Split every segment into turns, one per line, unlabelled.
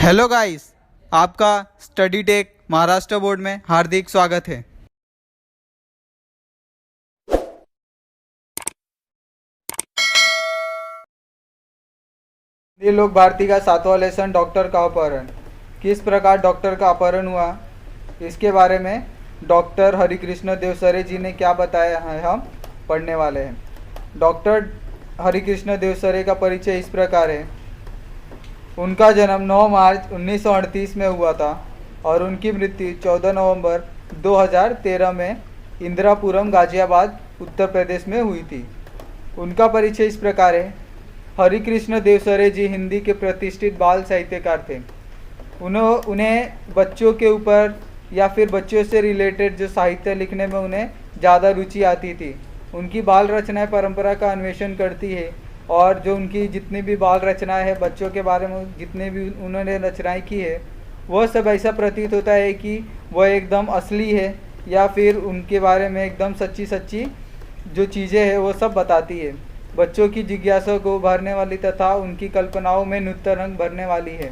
Hello guys, आपका study take Maharashtra board में हार्दिक स्वागत है। ये लोग भारती का 7वां लेसन डॉक्टर का अपहरण। किस प्रकार डॉक्टर का अपहरण हुआ, इसके बारे में डॉक्टर हरिकृष्ण देवसरे जी ने क्या बताया है, हम पढ़ने वाले हैं। डॉक्टर हरिकृष्ण देवसरे का परिचय इस प्रकार है। उनका जन्म 9 मार्च 1938 में हुआ था और उनकी मृत्यु 14 नवंबर 2013 में इंदिरापुरम गाजियाबाद उत्तर प्रदेश में हुई थी। उनका परिचय इस प्रकार है। हरिकृष्ण देवसरे जी हिंदी के प्रतिष्ठित बाल साहित्यकार थे। उन्हें बच्चों के ऊपर या फिर बच्चों से रिलेटेड जो साहित्य लिखने में उन्हें ज़्यादा रुचि आती थी। उनकी बाल रचनाएं परंपरा का अन्वेषण करती है और जो उनकी जितनी भी बाल रचनाएं हैं, बच्चों के बारे में जितने भी उन्होंने रचनाएं की है, वह सब ऐसा प्रतीत होता है कि वह एकदम असली है या फिर उनके बारे में एकदम सच्ची सच्ची जो चीज़ें हैं वो सब बताती है। बच्चों की जिज्ञासा को उभारने वाली तथा उनकी कल्पनाओं में नूतन रंग भरने वाली है।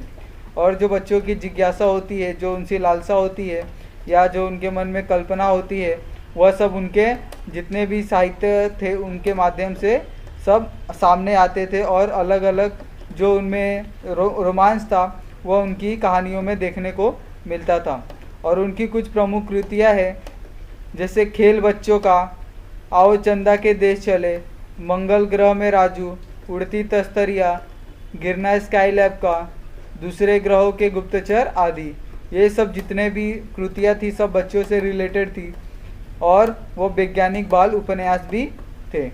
और जो बच्चों की जिज्ञासा होती है, जो उनसी लालसा होती है या जो उनके मन में कल्पना होती है, वह सब उनके जितने भी साहित्य थे उनके माध्यम से सब सामने आते थे और अलग अलग जो उनमें रोमांच था वह उनकी कहानियों में देखने को मिलता था। और उनकी कुछ प्रमुख कृतियाँ हैं, जैसे खेल बच्चों का, आओ चंदा के देश चले, मंगल ग्रह में राजू, उड़ती तस्तरिया, गिरना स्काई लैब का, दूसरे ग्रहों के गुप्तचर आदि। ये सब जितने भी कृतियाँ थी सब बच्चों से रिलेटेड थी और वो वैज्ञानिक बाल उपन्यास भी थे।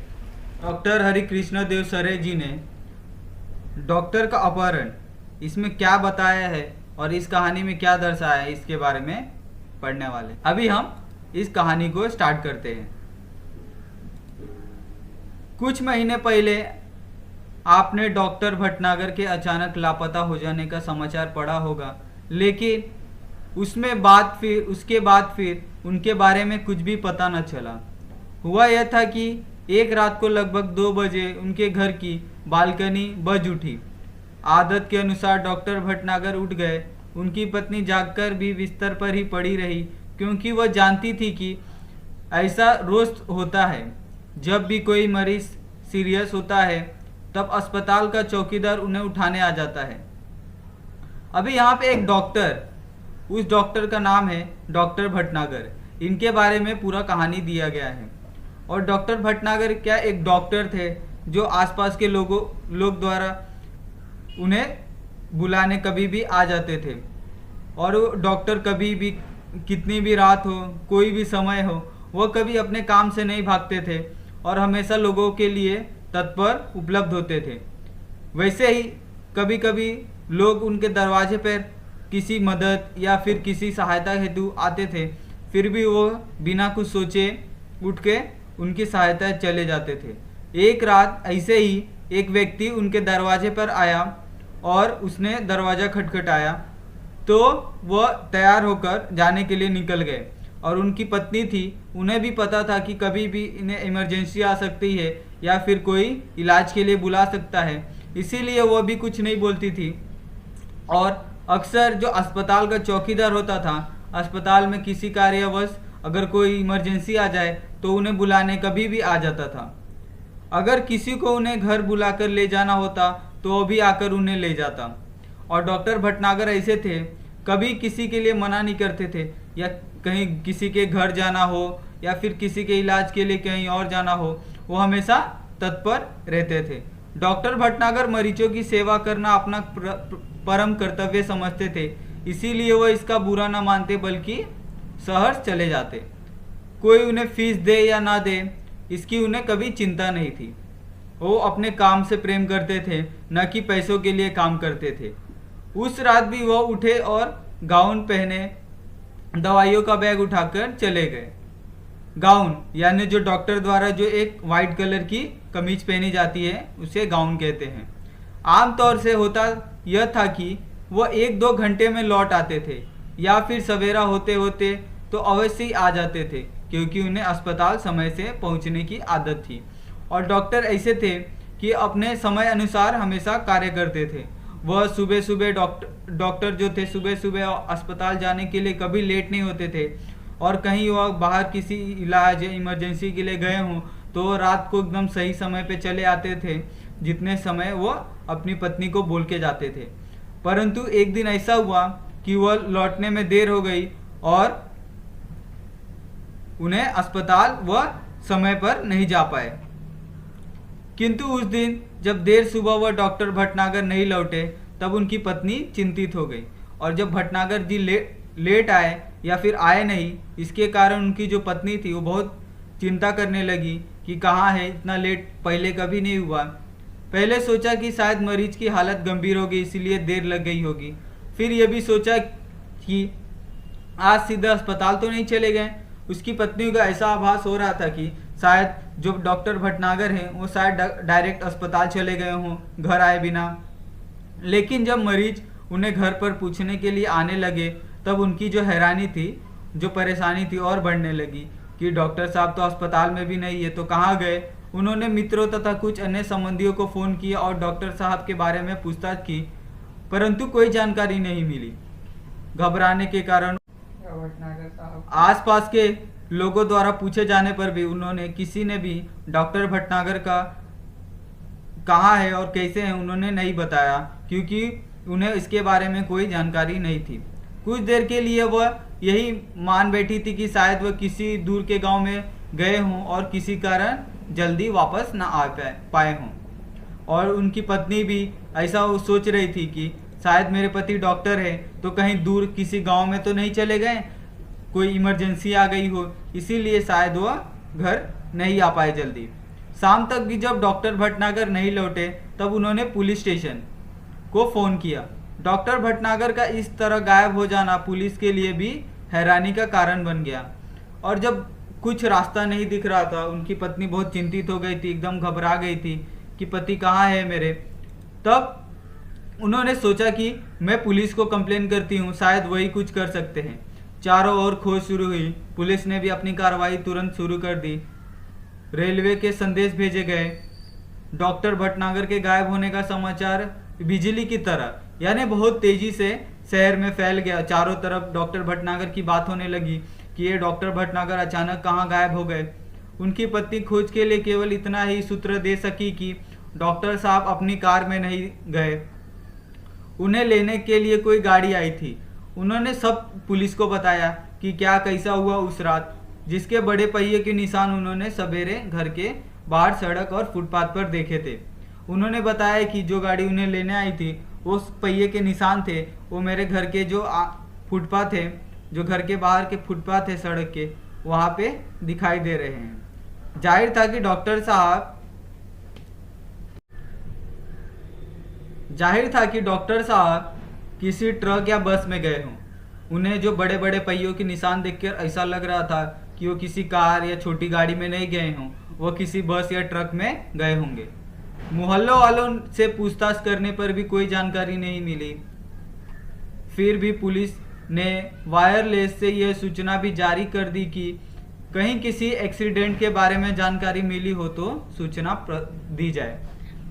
डॉक्टर हरिकृष्ण देवसरे जी ने डॉक्टर का अपहरण इसमें क्या बताया है और इस कहानी में क्या दर्शाया है, इसके बारे में पढ़ने वाले। अभी हम इस कहानी को स्टार्ट करते हैं। कुछ महीने पहले आपने डॉक्टर भटनागर के अचानक लापता हो जाने का समाचार पढ़ा होगा, लेकिन उसके बाद फिर उनके बारे में कुछ भी पता न चला। हुआ यह था कि एक रात को लगभग 2 बजे उनके घर की बालकनी बज उठी। आदत के अनुसार डॉक्टर भटनागर उठ गए। उनकी पत्नी जागकर भी बिस्तर पर ही पड़ी रही, क्योंकि वह जानती थी कि ऐसा रोज होता है। जब भी कोई मरीज सीरियस होता है तब अस्पताल का चौकीदार उन्हें उठाने आ जाता है। अभी यहाँ पे एक डॉक्टर, उस डॉक्टर का नाम है डॉक्टर भटनागर। इनके बारे में पूरा कहानी दिया गया है। और डॉक्टर भटनागर क्या एक डॉक्टर थे जो आसपास के लोग द्वारा उन्हें बुलाने कभी भी आ जाते थे। और वो डॉक्टर कभी भी, कितनी भी रात हो, कोई भी समय हो, वह कभी अपने काम से नहीं भागते थे और हमेशा लोगों के लिए तत्पर उपलब्ध होते थे। वैसे ही कभी कभी लोग उनके दरवाजे पर किसी मदद या फिर किसी सहायता हेतु आते थे, फिर भी वो बिना कुछ सोचे उठ के उनकी सहायता चले जाते थे। एक रात ऐसे ही एक व्यक्ति उनके दरवाजे पर आया और उसने दरवाज़ा खटखटाया, तो वह तैयार होकर जाने के लिए निकल गए। और उनकी पत्नी थी, उन्हें भी पता था कि कभी भी इन्हें इमरजेंसी आ सकती है या फिर कोई इलाज के लिए बुला सकता है, इसीलिए वह भी कुछ नहीं बोलती थी। और अक्सर जो अस्पताल का चौकीदार होता था, अस्पताल में किसी कार्यवश अगर कोई इमरजेंसी आ जाए तो उन्हें बुलाने कभी भी आ जाता था। अगर किसी को उन्हें घर बुलाकर ले जाना होता तो वो भी आकर उन्हें ले जाता। और डॉक्टर भटनागर ऐसे थे, कभी किसी के लिए मना नहीं करते थे, या कहीं किसी के घर जाना हो या फिर किसी के इलाज के लिए कहीं और जाना हो, वो हमेशा तत्पर रहते थे। डॉक्टर भटनागर मरीजों की सेवा करना अपना परम कर्तव्य समझते थे, इसीलिए वो इसका बुरा न मानते बल्कि शहर चले जाते। कोई उन्हें फीस दे या ना दे, इसकी उन्हें कभी चिंता नहीं थी। वो अपने काम से प्रेम करते थे, न कि पैसों के लिए काम करते थे। उस रात भी वो उठे और गाउन पहने, दवाइयों का बैग उठाकर चले गए। गाउन यानी जो डॉक्टर द्वारा जो एक वाइट कलर की कमीज पहनी जाती है उसे गाउन कहते हैं। आमतौर से होता यह था कि वह 1-2 घंटे में लौट आते थे या फिर सवेरा होते होते तो अवश्य ही आ जाते थे, क्योंकि उन्हें अस्पताल समय से पहुंचने की आदत थी। और डॉक्टर ऐसे थे कि अपने समय अनुसार हमेशा कार्य करते थे। वह सुबह सुबह डॉक्टर जो थे सुबह सुबह अस्पताल जाने के लिए कभी लेट नहीं होते थे, और कहीं वह बाहर किसी इलाज या इमरजेंसी के लिए गए हों तो रात को एकदम सही समय पे चले आते थे, जितने समय वो अपनी पत्नी को बोल के जाते थे। परंतु एक दिन ऐसा हुआ कि वह लौटने में देर हो गई और उन्हें अस्पताल वह समय पर नहीं जा पाए। किंतु उस दिन जब देर सुबह वह डॉक्टर भटनागर नहीं लौटे तब उनकी पत्नी चिंतित हो गई, और जब भटनागर जी लेट आए या फिर आए नहीं, इसके कारण उनकी जो पत्नी थी वो बहुत चिंता करने लगी कि कहाँ है, इतना लेट पहले कभी नहीं हुआ। पहले सोचा कि शायद मरीज की हालत गंभीर होगी इसीलिए देर लग गई होगी, फिर यह भी सोचा कि आज सीधा अस्पताल तो नहीं चले गए। उसकी पत्नी का ऐसा आभास हो रहा था कि शायद जो डॉक्टर भटनागर हैं वो शायद डायरेक्ट अस्पताल चले गए हों घर आए बिना। लेकिन जब मरीज उन्हें घर पर पूछने के लिए आने लगे तब उनकी जो हैरानी थी, जो परेशानी थी और बढ़ने लगी कि डॉक्टर साहब तो अस्पताल में भी नहीं है तो कहाँ गए। उन्होंने मित्रों तथा कुछ अन्य संबंधियों को फ़ोन किया और डॉक्टर साहब के बारे में पूछताछ की, परंतु कोई जानकारी नहीं मिली। घबराने के कारण आसपास के लोगों द्वारा पूछे जाने पर भी किसी ने भी डॉक्टर भटनागर का कहाँ है और कैसे हैं उन्होंने नहीं बताया, क्योंकि उन्हें इसके बारे में कोई जानकारी नहीं थी। कुछ देर के लिए वह यही मान बैठी थी कि शायद वह किसी दूर के गांव में गए हों और किसी कारण जल्दी वापस ना आ पाए हों, और उनकी पत्नी भी ऐसा वो सोच रही थी कि शायद मेरे पति डॉक्टर है तो कहीं दूर किसी गांव में तो नहीं चले गए, कोई इमरजेंसी आ गई हो, इसीलिए शायद वह घर नहीं आ पाए जल्दी। शाम तक भी जब डॉक्टर भटनागर नहीं लौटे तब उन्होंने पुलिस स्टेशन को फ़ोन किया। डॉक्टर भटनागर का इस तरह गायब हो जाना पुलिस के लिए भी हैरानी का कारण बन गया, और जब कुछ रास्ता नहीं दिख रहा था उनकी पत्नी बहुत चिंतित हो गई थी, एकदम घबरा गई थी कि पति कहाँ है मेरे। तब उन्होंने सोचा कि मैं पुलिस को कंप्लेन करती हूँ, शायद वही कुछ कर सकते हैं। चारों ओर खोज शुरू हुई, पुलिस ने भी अपनी कार्रवाई तुरंत शुरू कर दी। रेलवे के संदेश भेजे गए। डॉक्टर भटनागर के गायब होने का समाचार बिजली की तरह यानी बहुत तेजी से शहर में फैल गया। चारों तरफ डॉक्टर भटनागर की बात होने लगी कि ये डॉक्टर भटनागर अचानक कहाँ गायब हो गए। उनकी पत्नी खोज के लिए केवल इतना ही सूत्र दे सकी कि डॉक्टर साहब अपनी कार में नहीं गए, उन्हें लेने के लिए कोई गाड़ी आई थी। उन्होंने सब पुलिस को बताया कि क्या कैसा हुआ उस रात, जिसके बड़े पहिए के निशान उन्होंने सवेरे घर के बाहर सड़क और फुटपाथ पर देखे थे। उन्होंने बताया कि जो गाड़ी उन्हें लेने आई थी उस पहिए के निशान थे वो मेरे घर के जो फुटपाथ है, जो घर के बाहर के फुटपाथ है सड़क के, वहाँ पे दिखाई दे रहे हैं। जाहिर था कि डॉक्टर साहब किसी ट्रक या बस में गए हों। उन्हें जो बड़े बड़े पहियों के निशान देखकर ऐसा लग रहा था कि वो किसी कार या छोटी गाड़ी में नहीं गए हों, वो किसी बस या ट्रक में गए होंगे। मोहल्लों वालों से पूछताछ करने पर भी कोई जानकारी नहीं मिली। फिर भी पुलिस ने वायरलेस से यह सूचना भी जारी कर दी कि कहीं किसी एक्सीडेंट के बारे में जानकारी मिली हो तो सूचना दी जाए।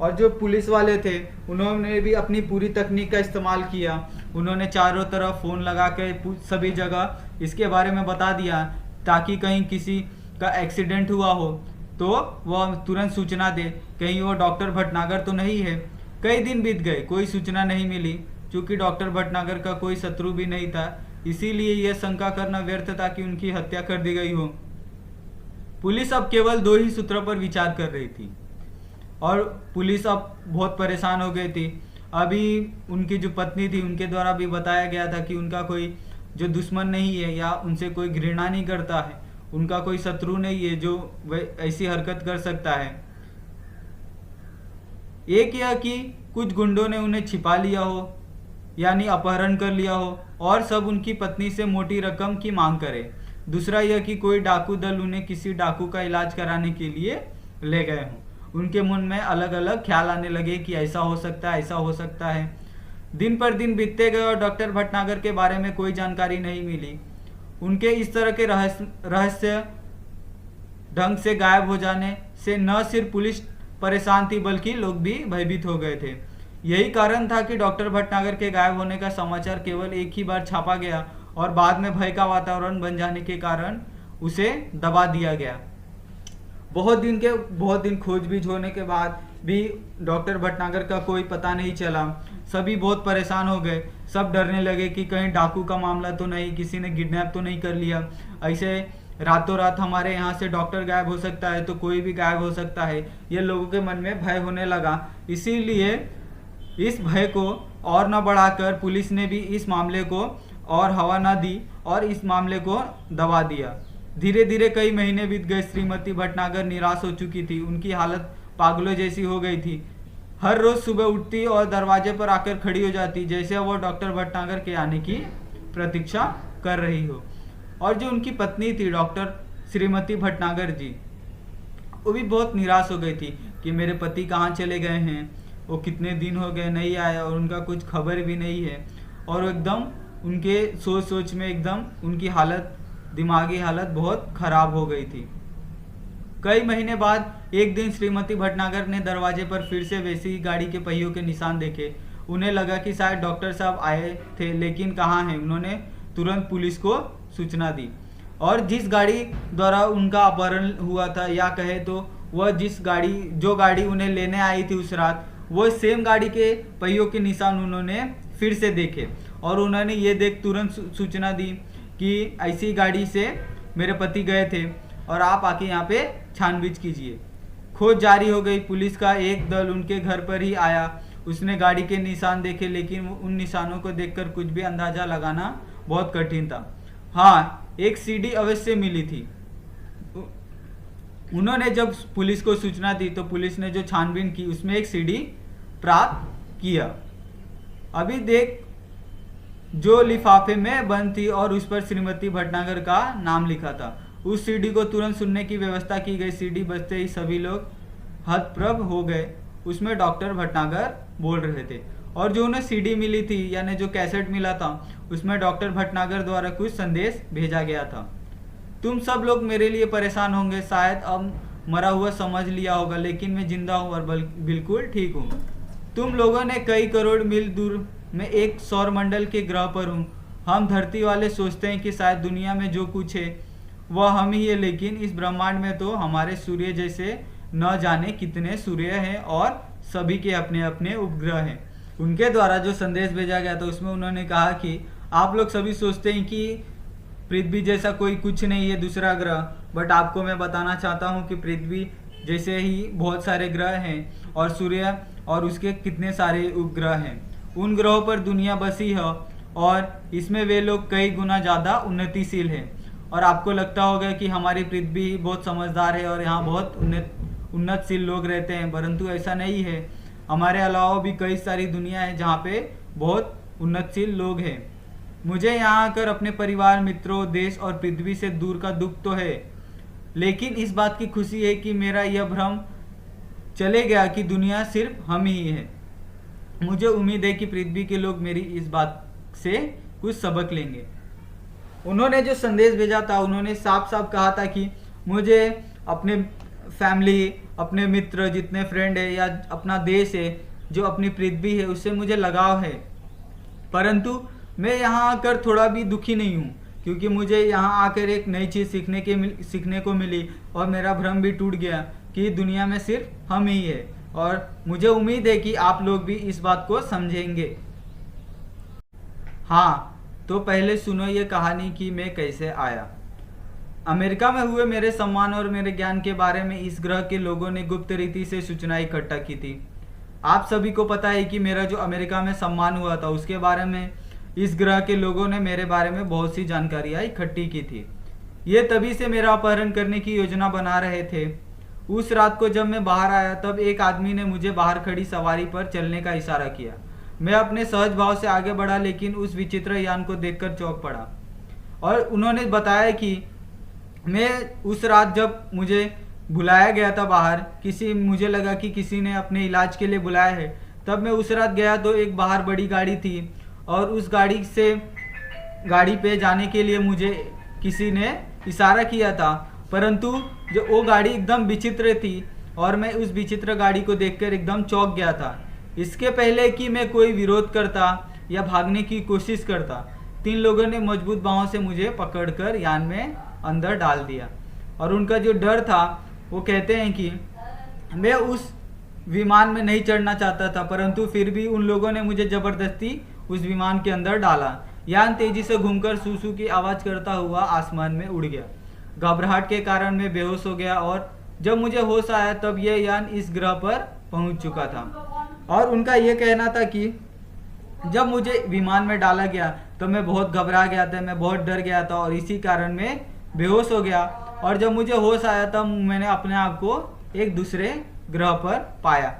और जो पुलिस वाले थे उन्होंने भी अपनी पूरी तकनीक का इस्तेमाल किया। उन्होंने चारों तरफ फ़ोन लगा के सभी जगह इसके बारे में बता दिया ताकि कहीं किसी का एक्सीडेंट हुआ हो तो वह तुरंत सूचना दे, कहीं वो डॉक्टर भटनागर तो नहीं है। कई दिन बीत गए, कोई सूचना नहीं मिली। चूँकि डॉक्टर भटनागर का कोई शत्रु भी नहीं था, इसीलिए यह शंका करना व्यर्थ था कि उनकी हत्या कर दी गई हो। पुलिस अब केवल 2 ही सूत्रों पर विचार कर रही थी और पुलिस अब बहुत परेशान हो गई थी। अभी उनकी जो पत्नी थी उनके द्वारा भी बताया गया था कि उनका कोई जो दुश्मन नहीं है या उनसे कोई घृणा नहीं करता है, उनका कोई शत्रु नहीं है जो ऐसी हरकत कर सकता है। एक यह कि कुछ गुंडों ने उन्हें छिपा लिया हो यानी अपहरण कर लिया हो और सब उनकी पत्नी से मोटी रकम की मांग करे। दूसरा यह कि कोई डाकू दल उन्हें किसी डाकू का इलाज कराने के लिए ले गए हों। उनके मन में अलग अलग ख्याल आने लगे कि ऐसा हो सकता है, ऐसा हो सकता है। दिन पर दिन बीतते गए और डॉक्टर भटनागर के बारे में कोई जानकारी नहीं मिली। उनके इस तरह के रहस्य ढंग से गायब हो जाने से न सिर्फ पुलिस परेशान थी बल्कि लोग भी भयभीत हो गए थे। यही कारण था कि डॉक्टर भटनागर के गायब होने का समाचार केवल एक ही बार छापा गया और बाद में भय का वातावरण बन जाने के कारण उसे दबा दिया गया। बहुत दिन खोजबीन होने के बाद भी डॉक्टर भटनागर का कोई पता नहीं चला। सभी बहुत परेशान हो गए। सब डरने लगे कि कहीं डाकू का मामला तो नहीं, किसी ने किडनैप तो नहीं कर लिया। ऐसे रातों रात हमारे यहाँ से डॉक्टर गायब हो सकता है तो कोई भी गायब हो सकता है। ये लोगों के मन में भय होने लगा। इसीलिए इस भय को और न बढ़ाकर पुलिस ने भी इस मामले को और हवा न दी और इस मामले को दबा दिया। धीरे धीरे कई महीने बीत गए। श्रीमती भटनागर निराश हो चुकी थी। उनकी हालत पागलों जैसी हो गई थी। हर रोज सुबह उठती और दरवाजे पर आकर खड़ी हो जाती जैसे वो डॉक्टर भटनागर के आने की प्रतीक्षा कर रही हो। और जो उनकी पत्नी थी डॉक्टर श्रीमती भटनागर जी, वो भी बहुत निराश हो गई थी कि मेरे पति कहाँ चले गए हैं, वो कितने दिन हो गए नहीं आए और उनका कुछ खबर भी नहीं है। और एकदम उनके सोच में एकदम उनकी दिमागी हालत बहुत खराब हो गई थी। कई महीने बाद एक दिन श्रीमती भटनागर ने दरवाजे पर फिर से वैसी ही गाड़ी के पहियों के निशान देखे। उन्हें लगा कि शायद डॉक्टर साहब आए थे, लेकिन कहाँ हैं। उन्होंने तुरंत पुलिस को सूचना दी और जिस गाड़ी द्वारा उनका अपहरण हुआ था, या कहे तो वह जो गाड़ी उन्हें लेने आई थी उस रात, वो सेम गाड़ी के पहियों के निशान उन्होंने फिर से देखे। और उन्होंने ये देख तुरंत सूचना दी कि ऐसी गाड़ी से मेरे पति गए थे और आप आके यहाँ पे छानबीन कीजिए। खोज जारी हो गई। पुलिस का एक दल उनके घर पर ही आया। उसने गाड़ी के निशान देखे, लेकिन उन निशानों को देखकर कुछ भी अंदाजा लगाना बहुत कठिन था। हाँ, एक सीडी अवश्य मिली थी। उन्होंने जब पुलिस को सूचना दी तो पुलिस ने जो छानबीन की उसमें एक सीडी प्राप्त किया। अभी देख, जो लिफाफे में बंद थी और उस पर श्रीमती भटनागर का नाम लिखा था। उस सीडी को तुरंत सुनने की व्यवस्था की गई। सीडी बजते ही सभी लोग हतप्रभ हो गए। उसमें डॉक्टर भटनागर बोल रहे थे और जो उन्हें सीडी मिली थी यानी जो कैसेट मिला था, उसमें डॉक्टर भटनागर द्वारा कुछ संदेश भेजा गया था। तुम सब लोग मेरे लिए परेशान होंगे, शायद अब मरा हुआ समझ लिया होगा, लेकिन मैं जिंदा हूँ और बिल्कुल ठीक हूँ। तुम लोगों ने कई करोड़ मील दूर में एक सौरमंडल के ग्रह पर हूँ। हम धरती वाले सोचते हैं कि शायद दुनिया में जो कुछ है वह हम ही है, लेकिन इस ब्रह्मांड में तो हमारे सूर्य जैसे न जाने कितने सूर्य हैं और सभी के अपने अपने उपग्रह हैं। उनके द्वारा जो संदेश भेजा गया था उसमें उन्होंने कहा कि आप लोग सभी सोचते हैं कि पृथ्वी जैसा कोई कुछ नहीं है दूसरा ग्रह, बट आपको मैं बताना चाहता हूँ कि पृथ्वी जैसे ही बहुत सारे ग्रह हैं और सूर्य और उसके कितने सारे उपग्रह हैं। उन ग्रहों पर दुनिया बसी है और इसमें वे लोग कई गुना ज़्यादा उन्नतिशील हैं। और आपको लगता होगा कि हमारी पृथ्वी बहुत समझदार है और यहाँ बहुत उन्नतशील लोग रहते हैं, परंतु ऐसा नहीं है। हमारे अलावा भी कई सारी दुनिया है जहाँ पे बहुत उन्नतशील लोग हैं। मुझे यहाँ आकर अपने परिवार, मित्रों, देश और पृथ्वी से दूर का दुख तो है, लेकिन इस बात की खुशी है कि मेरा यह भ्रम चले गया कि दुनिया सिर्फ हम ही है। मुझे उम्मीद है कि पृथ्वी के लोग मेरी इस बात से कुछ सबक लेंगे। उन्होंने जो संदेश भेजा था उन्होंने साफ साफ कहा था कि मुझे अपने फैमिली, अपने मित्र, जितने फ्रेंड है या अपना देश है, जो अपनी पृथ्वी है, उससे मुझे लगाव है। परंतु मैं यहाँ आकर थोड़ा भी दुखी नहीं हूँ, क्योंकि मुझे यहाँ आकर एक नई चीज़ सीखने को मिली और मेरा भ्रम भी टूट गया कि दुनिया में सिर्फ हम ही है। और मुझे उम्मीद है कि आप लोग भी इस बात को समझेंगे। हाँ, तो पहले सुनो ये कहानी कि मैं कैसे आया। अमेरिका में हुए मेरे सम्मान और मेरे ज्ञान के बारे में इस ग्रह के लोगों ने गुप्त रीति से सूचना इकट्ठा की थी। आप सभी को पता है कि मेरा जो अमेरिका में सम्मान हुआ था उसके बारे में इस ग्रह के लोगों ने मेरे बारे में बहुत सी जानकारियाँ इकट्ठी की थी। ये तभी से मेरा अपहरण करने की योजना बना रहे थे। उस रात को जब मैं बाहर आया तब एक आदमी ने मुझे बाहर खड़ी सवारी पर चलने का इशारा किया। मैं अपने सहज भाव से आगे बढ़ा, लेकिन उस विचित्र यान को देखकर चौंक पड़ा। और उन्होंने बताया कि मैं उस रात जब मुझे बुलाया गया था बाहर, मुझे लगा कि किसी ने अपने इलाज के लिए बुलाया है। तब मैं उस रात गया तो एक बाहर बड़ी गाड़ी थी और उस गाड़ी पे जाने के लिए मुझे किसी ने इशारा किया था, परंतु वो गाड़ी एकदम विचित्र थी और मैं उस विचित्र गाड़ी को देखकर एकदम चौंक गया था। इसके पहले कि मैं कोई विरोध करता या भागने की कोशिश करता, 3 लोगों ने मजबूत बाहों से मुझे पकड़कर यान में अंदर डाल दिया। और उनका जो डर था, वो कहते हैं कि मैं उस विमान में नहीं चढ़ना चाहता था, परंतु फिर भी उन लोगों ने मुझे जबरदस्ती उस विमान के अंदर डाला। यान तेजी से घूमकर सूसू की आवाज़ करता हुआ आसमान में उड़ गया। घबराहट के कारण मैं बेहोश हो गया और जब मुझे होश आया तब यह यान इस ग्रह पर पहुंच चुका था। और उनका यह कहना था कि जब मुझे विमान में डाला गया तो मैं बहुत घबरा गया था, मैं बहुत डर गया था और इसी कारण मैं बेहोश हो गया। और जब मुझे होश आया तब मैंने अपने आप को एक दूसरे ग्रह पर पाया।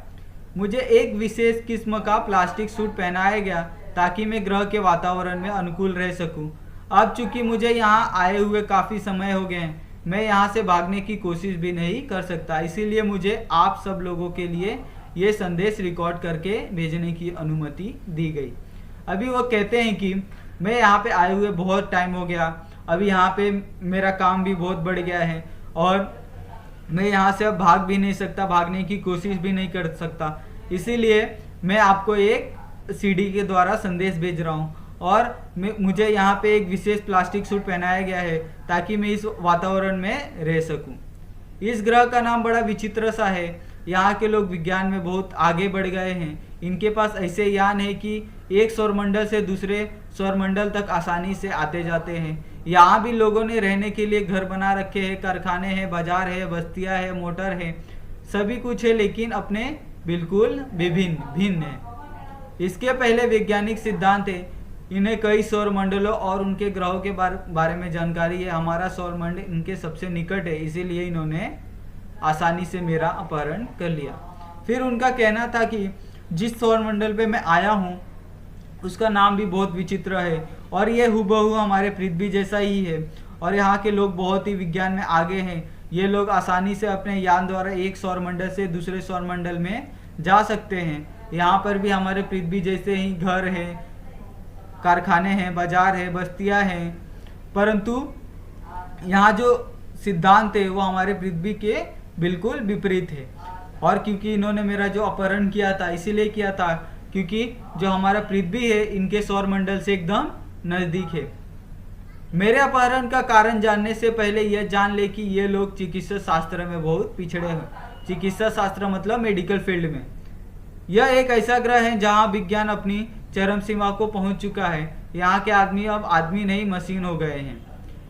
मुझे एक विशेष किस्म का प्लास्टिक सूट पहनाया गया ताकि मैं ग्रह के वातावरण में अनुकूल रह सकूं। अब चूंकि मुझे यहाँ आए हुए काफ़ी समय हो गए हैं, मैं यहाँ से भागने की कोशिश भी नहीं कर सकता, इसीलिए मुझे आप सब लोगों के लिए ये संदेश रिकॉर्ड करके भेजने की अनुमति दी गई। अभी वो कहते हैं कि मैं यहाँ पे आए हुए बहुत टाइम हो गया, अभी यहाँ पे मेरा काम भी बहुत बढ़ गया है और मैं यहाँ से अब भाग भी नहीं सकता, भागने की कोशिश भी नहीं कर सकता, इसीलिए मैं आपको एक सीडी के द्वारा संदेश भेज रहा हूँ। और मुझे यहाँ पे एक विशेष प्लास्टिक सूट पहनाया गया है ताकि मैं इस वातावरण में रह सकूँ। इस ग्रह का नाम बड़ा विचित्र सा है। यहाँ के लोग विज्ञान में बहुत आगे बढ़ गए हैं। इनके पास ऐसे यान है कि एक सौरमंडल से दूसरे सौरमंडल तक आसानी से आते जाते हैं। यहाँ भी लोगों ने रहने के लिए घर बना रखे हैं, कारखाने हैं, बाजार है, बस्तियाँ है, मोटर है, सभी कुछ है, लेकिन अपने बिल्कुल भिन्न है। इसके पहले वैज्ञानिक सिद्धांत है, इन्हें कई सौरमंडलों और उनके ग्रहों के बारे में जानकारी है। हमारा सौरमंडल इनके सबसे निकट है, इसीलिए इन्होंने आसानी से मेरा अपहरण कर लिया। फिर उनका कहना था कि जिस सौरमंडल पे मैं आया हूँ उसका नाम भी बहुत विचित्र है और ये हुबहू हमारे पृथ्वी जैसा ही है और यहाँ के लोग बहुत ही विज्ञान में आगे हैं। ये लोग आसानी से अपने यान द्वारा एक सौरमंडल से दूसरे सौरमंडल में जा सकते हैं। यहाँ पर भी हमारे पृथ्वी जैसे ही घर है, कारखाने हैं, बाजार है, बस्तियाँ हैं, परंतु यहाँ जो सिद्धांत है वो हमारे पृथ्वी के बिल्कुल विपरीत है। और क्योंकि इन्होंने मेरा जो अपहरण किया था इसीलिए किया था क्योंकि जो हमारा पृथ्वी है इनके सौरमंडल से एकदम नज़दीक है। मेरे अपहरण का कारण जानने से पहले यह जान ले कि ये लोग चिकित्सा शास्त्र में बहुत पिछड़े हैं। चिकित्सा शास्त्र मतलब मेडिकल फील्ड में। यह एक ऐसा ग्रह है जहाँ विज्ञान अपनी चरम सीमा को पहुँच चुका है। यहाँ के आदमी अब आदमी नहीं मशीन हो गए हैं।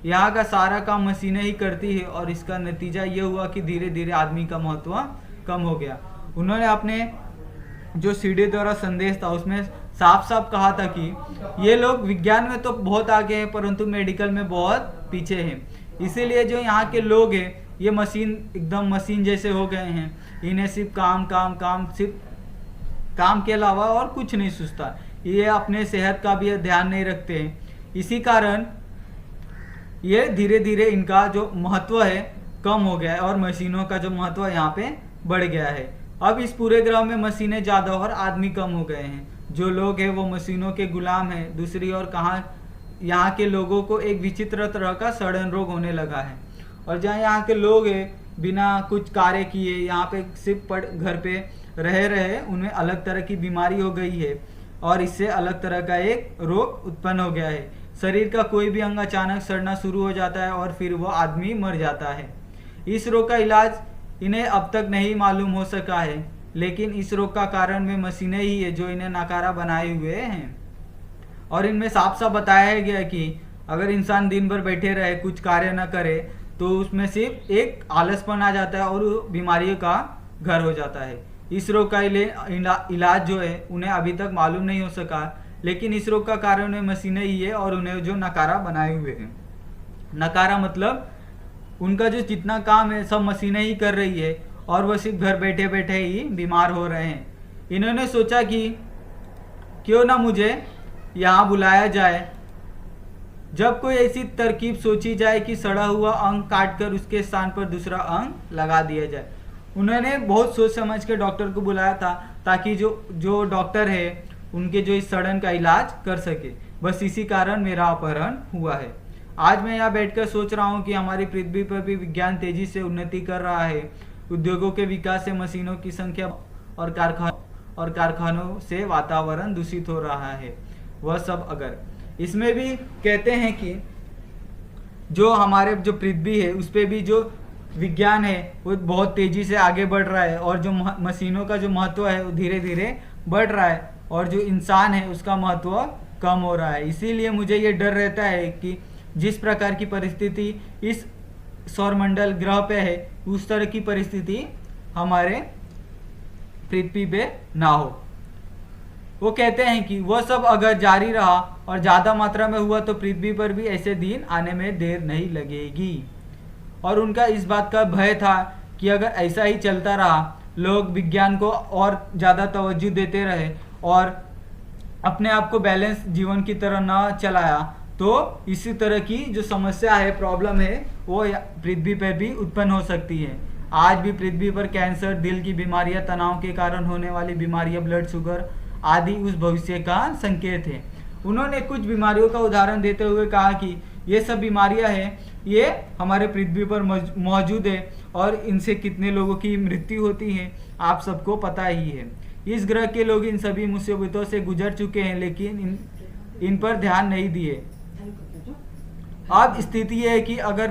यहाँ का सारा काम मशीनें ही करती है और इसका नतीजा ये हुआ कि धीरे धीरे आदमी का महत्व कम हो गया। उन्होंने अपने जो सीडी द्वारा संदेश था उसमें साफ साफ कहा था कि ये लोग विज्ञान में तो बहुत आगे हैं परंतु मेडिकल में बहुत पीछे हैं। इसीलिए जो यहाँ के लोग हैं ये मशीन एकदम मशीन जैसे हो गए हैं। इन्हें सिर्फ काम सिर्फ काम के अलावा और कुछ नहीं सूझता। ये अपने सेहत का भी ध्यान नहीं रखते हैं। इसी कारण ये धीरे धीरे इनका जो महत्व है कम हो गया है और मशीनों का जो महत्व यहाँ पे बढ़ गया है। अब इस पूरे ग्रह में मशीनें ज़्यादा और आदमी कम हो गए हैं। जो लोग हैं वो मशीनों के गुलाम हैं। दूसरी ओर कहाँ यहाँ के लोगों को एक विचित्र तरह का सड़न रोग होने लगा है और जहाँ यहाँ के लोग हैं बिना कुछ कार्य किए यहाँ पे सिर्फ घर पे रहे उन्हें अलग तरह की बीमारी हो गई है और इससे अलग तरह का एक रोग उत्पन्न हो गया है। शरीर का कोई भी अंग अचानक सड़ना शुरू हो जाता है और फिर वो आदमी मर जाता है। इस रोग का इलाज इन्हें अब तक नहीं मालूम हो सका है, लेकिन इस रोग का कारण में मशीनें ही है जो इन्हें नकारा बनाए हुए हैं। और इनमें साफ साफ बताया गया कि अगर इंसान दिन भर बैठे रहे कुछ कार्य न करे तो उसमें सिर्फ एक आलसपन आ जाता है और बीमारियों का घर हो जाता है। इस रोग का इलाज जो है उन्हें अभी तक मालूम नहीं हो सका, लेकिन इस रोग का कारण में मशीनें ही है और उन्हें जो नकारा बनाए हुए हैं। नकारा मतलब उनका जो जितना काम है सब मशीनें ही कर रही है और वह सिर्फ घर बैठे बैठे ही बीमार हो रहे हैं। इन्होंने सोचा कि क्यों ना मुझे यहाँ बुलाया जाए। जब कोई ऐसी तरकीब सोची जाए कि सड़ा हुआ अंग काटकर उसके स्थान पर दूसरा अंग लगा दिया जाए। उन्होंने बहुत सोच समझ के डॉक्टर को बुलाया था ताकि जो डॉक्टर है उनके जो इस सड़न का इलाज कर सके। बस इसी कारण मेरा अपहरण हुआ है। आज मैं यहाँ बैठकर सोच रहा हूँ कि हमारी पृथ्वी पर भी विज्ञान तेजी से उन्नति कर रहा है। उद्योगों के विकास से मशीनों की संख्या और और कारखानों से वातावरण दूषित हो रहा है। वह सब अगर इसमें भी कहते हैं कि जो हमारे जो पृथ्वी है उस पे भी जो विज्ञान है वो बहुत तेजी से आगे बढ़ रहा है और जो मशीनों का जो महत्व है वो धीरे धीरे बढ़ रहा है और जो इंसान है उसका महत्व कम हो रहा है। इसीलिए मुझे ये डर रहता है कि जिस प्रकार की परिस्थिति इस सौरमंडल ग्रह पे है उस तरह की परिस्थिति हमारे पृथ्वी पे ना हो। वो कहते हैं कि वह सब अगर जारी रहा और ज़्यादा मात्रा में हुआ तो पृथ्वी पर भी ऐसे दिन आने में देर नहीं लगेगी। और उनका इस बात का भय था कि अगर ऐसा ही चलता रहा, लोग विज्ञान को और ज़्यादा तवज्जो देते रहे और अपने आप को बैलेंस जीवन की तरह न चलाया तो इसी तरह की जो समस्या है, प्रॉब्लम है, वो पृथ्वी पर भी उत्पन्न हो सकती है। आज भी पृथ्वी पर कैंसर, दिल की बीमारियां, तनाव के कारण होने वाली बीमारियां, ब्लड शुगर आदि उस भविष्य का संकेत है। उन्होंने कुछ बीमारियों का उदाहरण देते हुए कहा कि ये सब बीमारियां हैं, ये हमारे पृथ्वी पर मौजूद है और इनसे कितने लोगों की मृत्यु होती है आप सबको पता ही है। इस ग्रह के लोग इन सभी मुसीबतों से गुजर चुके हैं लेकिन इन पर ध्यान नहीं दिए। अब स्थिति यह है कि अगर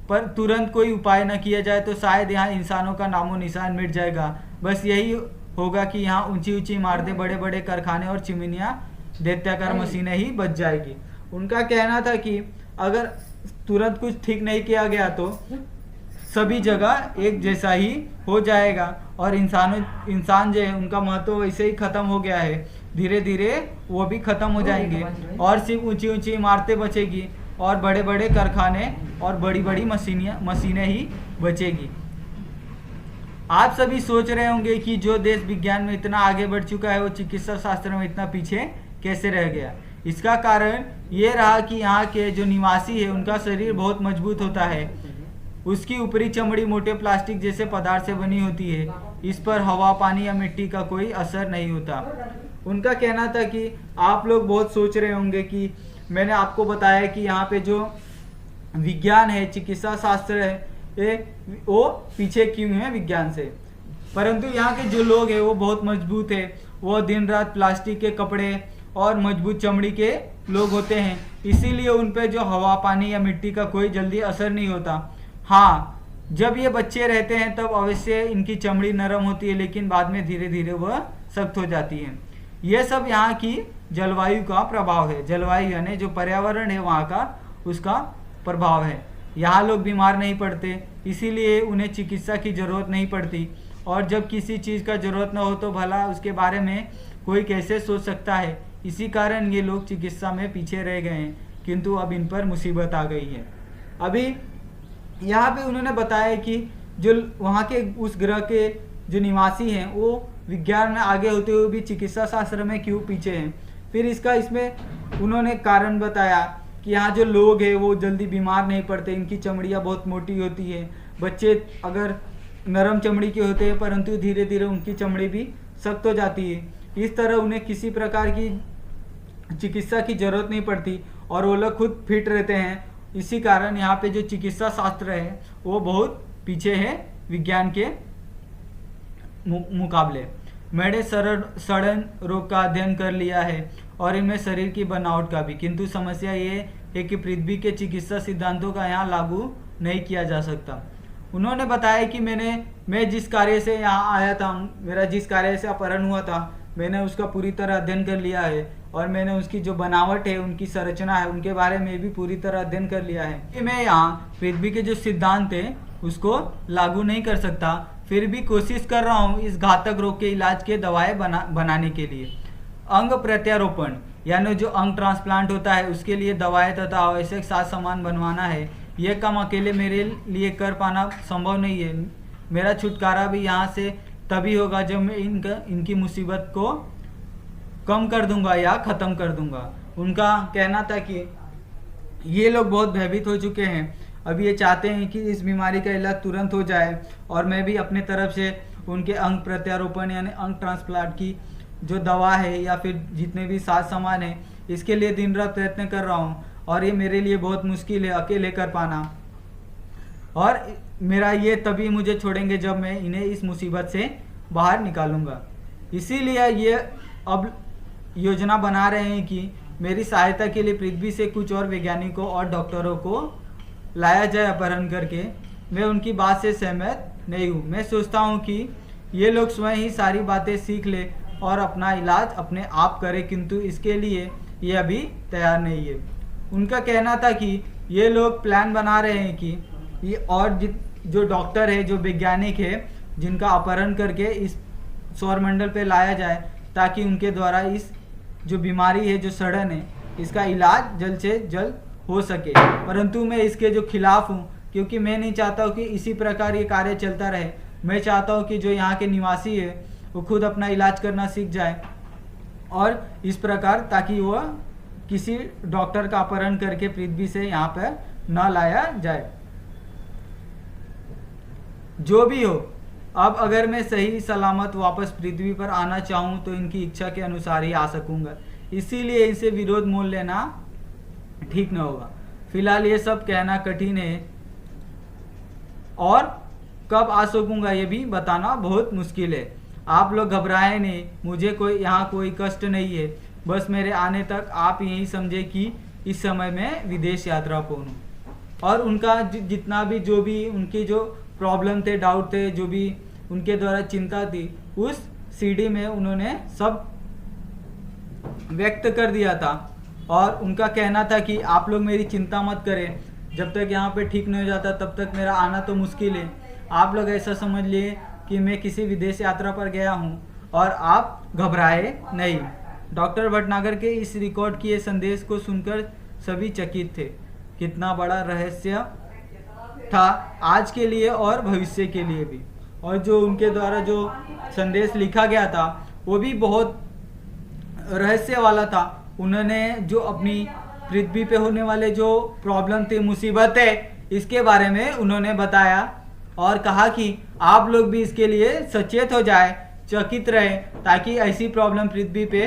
पर तुरंत कोई उपाय न किया जाए तो शायद यहाँ इंसानों का नामो निशान मिट जाएगा। बस यही होगा कि यहाँ ऊंची ऊंची इमारतें, बड़े बड़े कारखाने और चिमनियाँ, दैत्याकार मशीनें ही बच जाएगी। उनका कहना था कि अगर तुरंत कुछ ठीक नहीं किया गया तो सभी जगह एक जैसा ही हो जाएगा और इंसान जो है उनका महत्व वैसे ही खत्म हो गया है, धीरे धीरे वो भी खत्म हो जाएंगे और सिर्फ ऊंची ऊंची इमारतें बचेगी और बड़े बड़े कारखाने और बड़ी बड़ी मशीनें ही बचेगी। आप सभी सोच रहे होंगे कि जो देश विज्ञान में इतना आगे बढ़ चुका है वो चिकित्सा शास्त्र में इतना पीछे कैसे रह गया। इसका कारण ये रहा कि यहाँ के जो निवासी है उनका शरीर बहुत मजबूत होता है। उसकी ऊपरी चमड़ी मोटे प्लास्टिक जैसे पदार्थ से बनी होती है। इस पर हवा, पानी या मिट्टी का कोई असर नहीं होता। उनका कहना था कि आप लोग बहुत सोच रहे होंगे कि मैंने आपको बताया कि यहाँ पे जो विज्ञान है, चिकित्सा शास्त्र है, वो पीछे क्यों है विज्ञान से। परंतु यहाँ के जो लोग हैं वो बहुत मजबूत है। वो दिन रात प्लास्टिक के कपड़े और मजबूत चमड़ी के लोग होते हैं, इसीलिए उन पे जो हवा, पानी या मिट्टी का कोई जल्दी असर नहीं होता। हाँ, जब ये बच्चे रहते हैं तब अवश्य इनकी चमड़ी नरम होती है लेकिन बाद में धीरे धीरे वह सख्त हो जाती है। यह सब यहाँ की जलवायु का प्रभाव है। जलवायु यानी जो पर्यावरण है वहाँ का, उसका प्रभाव है। यहाँ लोग बीमार नहीं पड़ते, इसीलिए उन्हें चिकित्सा की ज़रूरत नहीं पड़ती। और जब किसी चीज़ का ज़रूरत न हो तो भला उसके बारे में कोई कैसे सोच सकता है। इसी कारण ये लोग चिकित्सा में पीछे रह गए हैं, किंतु अब इन पर मुसीबत आ गई है। अभी यहाँ पे उन्होंने बताया कि जो वहाँ के उस ग्रह के जो निवासी हैं वो विज्ञान में आगे होते हुए भी चिकित्सा शास्त्र में क्यों पीछे हैं। फिर इसमें उन्होंने कारण बताया कि यहाँ जो लोग हैं वो जल्दी बीमार नहीं पड़ते, इनकी चमड़ियाँ बहुत मोटी होती है। बच्चे अगर नरम चमड़ी के होते हैं परंतु धीरे धीरे उनकी चमड़ी भी सख्त हो जाती है। इस तरह उन्हें किसी प्रकार की चिकित्सा की जरूरत नहीं पड़ती और वो लोग खुद फिट रहते हैं। इसी कारण यहाँ पे जो चिकित्सा शास्त्र है वो बहुत पीछे है विज्ञान के मुकाबले। मैंने सड़न रोग का अध्ययन कर लिया है और इनमें शरीर की बनावट का भी, किंतु समस्या ये है कि पृथ्वी के चिकित्सा सिद्धांतों का यहाँ लागू नहीं किया जा सकता। उन्होंने बताया कि मैं जिस कार्य से यहाँ आया था, मेरा जिस कार्य से अपहरण हुआ था, मैंने उसका पूरी तरह अध्ययन कर लिया है और मैंने उसकी जो बनावट है, उनकी संरचना है, उनके बारे में भी पूरी तरह अध्ययन कर लिया है कि मैं यहाँ पृथ्वी के जो सिद्धांत है उसको लागू नहीं कर सकता। फिर भी कोशिश कर रहा हूँ इस घातक रोग के इलाज के दवाएं बनाने के लिए। अंग प्रत्यारोपण यानी जो अंग ट्रांसप्लांट होता है उसके लिए दवाएं तथा आवश्यक साज सामान बनवाना है। यह काम अकेले मेरे लिए कर पाना संभव नहीं है। मेरा छुटकारा भी यहाँ से तभी होगा जब मैं इनकी मुसीबत को कम कर दूंगा या ख़त्म कर दूंगा। उनका कहना था कि ये लोग बहुत भयभीत हो चुके हैं। अब ये चाहते हैं कि इस बीमारी का इलाज तुरंत हो जाए और मैं भी अपने तरफ से उनके अंग प्रत्यारोपण यानी अंग ट्रांसप्लांट की जो दवा है या फिर जितने भी साज सामान है इसके लिए दिन रात प्रयत्न कर रहा हूँ और ये मेरे लिए बहुत मुश्किल है अकेले कर पाना। और मेरा ये तभी मुझे छोड़ेंगे जब मैं इन्हें इस मुसीबत से बाहर निकालूंगा। इसीलिए ये अब योजना बना रहे हैं कि मेरी सहायता के लिए पृथ्वी से कुछ और वैज्ञानिकों और डॉक्टरों को लाया जाए अपहरण करके। मैं उनकी बात से सहमत नहीं हूँ। मैं सोचता हूँ कि ये लोग स्वयं ही सारी बातें सीख ले और अपना इलाज अपने आप करें, किंतु इसके लिए ये अभी तैयार नहीं है। उनका कहना था कि ये लोग प्लान बना रहे हैं कि ये और जो डॉक्टर है, जो वैज्ञानिक है, जिनका अपहरण करके इस सौरमंडल पे लाया जाए ताकि उनके द्वारा इस जो बीमारी है, जो सड़न है, इसका इलाज जल्द से जल्द हो सके। परंतु मैं इसके जो खिलाफ हूँ, क्योंकि मैं नहीं चाहता हूँ कि इसी प्रकार ये कार्य चलता रहे। मैं चाहता हूँ कि जो यहाँ के निवासी है वो खुद अपना इलाज करना सीख जाए और इस प्रकार, ताकि वह किसी डॉक्टर का अपहरण करके पृथ्वी से यहाँ पर न लाया जाए। जो भी हो, अब अगर मैं सही सलामत वापस पृथ्वी पर आना चाहूँ तो इनकी इच्छा के अनुसार ही आ सकूँगा। इसीलिए इनसे विरोध मोल लेना ठीक न होगा। फिलहाल ये सब कहना कठिन है और कब आ सकूँगा ये भी बताना बहुत मुश्किल है। आप लोग घबराए नहीं, मुझे यहाँ कोई कष्ट नहीं है। बस मेरे आने तक आप यही समझे कि इस समय मैं विदेश यात्रा पर हूँ। और उनका जितना भी जो भी उनकी जो प्रॉब्लम थे, डाउट थे, जो भी उनके द्वारा चिंता थी, उस सीडी में उन्होंने सब व्यक्त कर दिया था। और उनका कहना था कि आप लोग मेरी चिंता मत करें, जब तक यहाँ पे ठीक नहीं हो जाता तब तक मेरा आना तो मुश्किल है। आप लोग ऐसा समझ लिए कि मैं किसी विदेश यात्रा पर गया हूँ और आप घबराए नहीं। डॉक्टर भटनागर के इस रिकॉर्ड किए संदेश को सुनकर सभी चकित थे। कितना बड़ा रहस्य था आज के लिए और भविष्य के लिए भी। और जो उनके द्वारा जो संदेश लिखा गया था वो भी बहुत रहस्य वाला था। उन्होंने जो अपनी पृथ्वी पे होने वाले जो प्रॉब्लम थे, मुसीबतें, इसके बारे में उन्होंने बताया और कहा कि आप लोग भी इसके लिए सचेत हो जाए, चकित रहे, ताकि ऐसी प्रॉब्लम पृथ्वी पे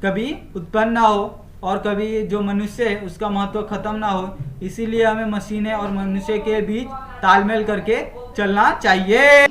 कभी उत्पन्न ना हो और कभी जो मनुष्य है उसका महत्व खत्म ना हो। इसीलिए हमें मशीनें और मनुष्य के बीच तालमेल करके चलना चाहिए।